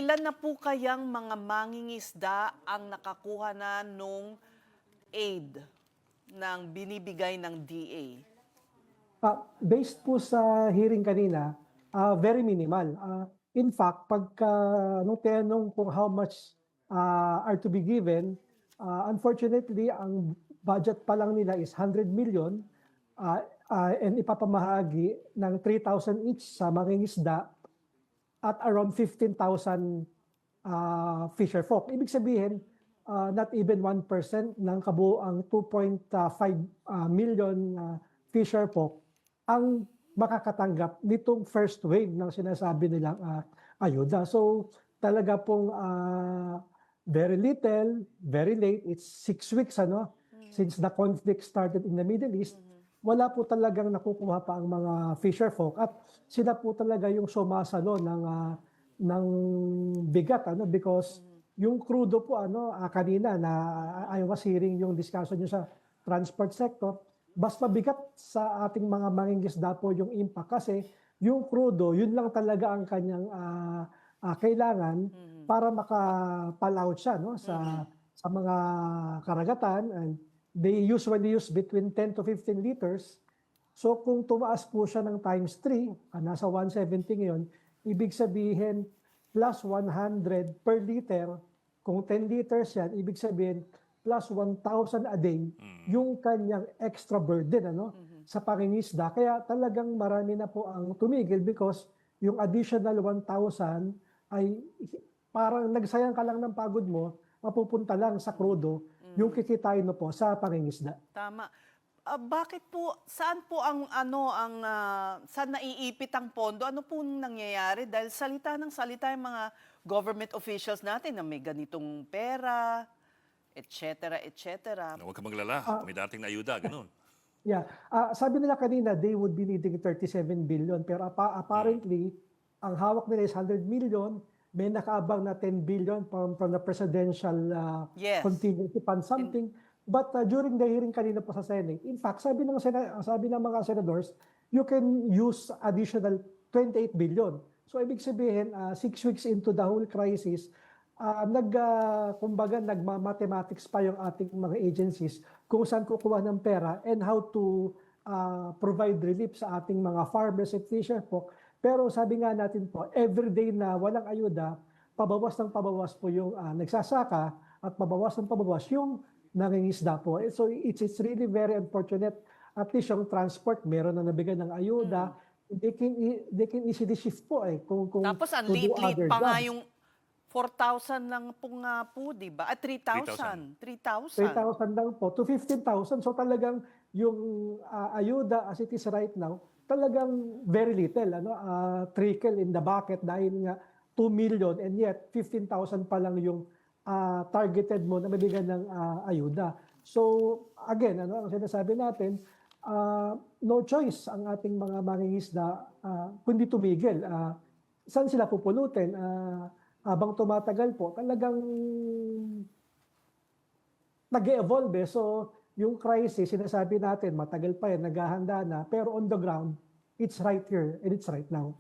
ilan na po kayang mga mangingisda ang nakakuha na nung aid ng binibigay ng DA? Based po sa hearing kanina, very minimal. In fact, pagka nung tinanong kung how much are to be given, unfortunately, ang budget pa lang nila is 100 million and ipapamahagi ng 3,000 each sa mangingisda at around 15,000 fisher folk. Ibig sabihin, not even 1% ng kabuuang 2.5 million fisher folk ang makakatanggap nitong first wave ng sinasabi nilang ayuda. So talaga pong very little, very late. It's 6 weeks since the conflict started in the Middle East. Wala po talagang nakukuha pa ang mga fisher folk at sila po talaga yung sumasalo ng bigat because yung crudo po kanina na I was hearing yung discussion nyo sa transport sector, mas mabigat sa ating mga mangingisda po yung impact kasi yung crudo, yun lang talaga ang kanyang kailangan para makapalaut siya sa mga karagatan, and they usually use between 10 to 15 liters. So kung tumaas po siya ng times 3, nasa 170 ngayon, ibig sabihin plus 100 per liter. Kung 10 liters yan, ibig sabihin plus 1,000 a day yung kanyang extra burden sa pangingisda. Kaya talagang marami na po ang tumigil because yung additional 1,000 ay parang nagsayang ka lang ng pagod mo, mapupunta lang sa krudo, yung kikitain mo po sa pangingisda. Tama. Bakit po, saan po saan naiipit ang pondo? Ano po nangyayari? Dahil salita ng salita yung mga government officials natin na may ganitong pera, etc., etc. Huwag ka maglala, may dating na ayuda, ganun. Yeah. Sabi nila kanina, they would be needing 37 billion. Pero apparently, ang hawak nila is 100 million. May nakaabang na 10 billion from the presidential Yes. contingency fund something. But during the hearing kanina po sa Senate, in fact, sabi ng mga senators, you can use additional 28 billion. So ibig sabihin, 6 weeks into the whole crisis, kumbaga nagma-mathematics pa yung ating mga agencies kung saan kukuha ng pera and how to provide relief sa ating mga farmers and fisher po. Pero sabi nga natin po, everyday na walang ayuda, pabawas ng pabawas po yung nagsasaka at pabawas ng pabawas yung nangingisda po. So it's really very unfortunate. At least yung transport, meron na nabigay ng ayuda. They can easily shift po kung Tapos ang to do liit-liit other pa nga jobs. yung 4,000 lang po nga po, di ba? 3,000. 3,000. 3,000 lang po to 15,000. So talagang yung ayuda as it is right now, talagang very little. Trickle in the bucket dahil nga 2 million and yet 15,000 pa lang yung targeted mo na mabigyan ng ayuda. So again, ang sinasabi natin, no choice ang ating mga mangingisda kundi tumigil. Saan sila pupulutin? Habang tumatagal po, talagang nag-evolve. So, yung crisis, sinasabi natin, matagal pa yan, naghahanda na, pero on the ground, it's right here and it's right now.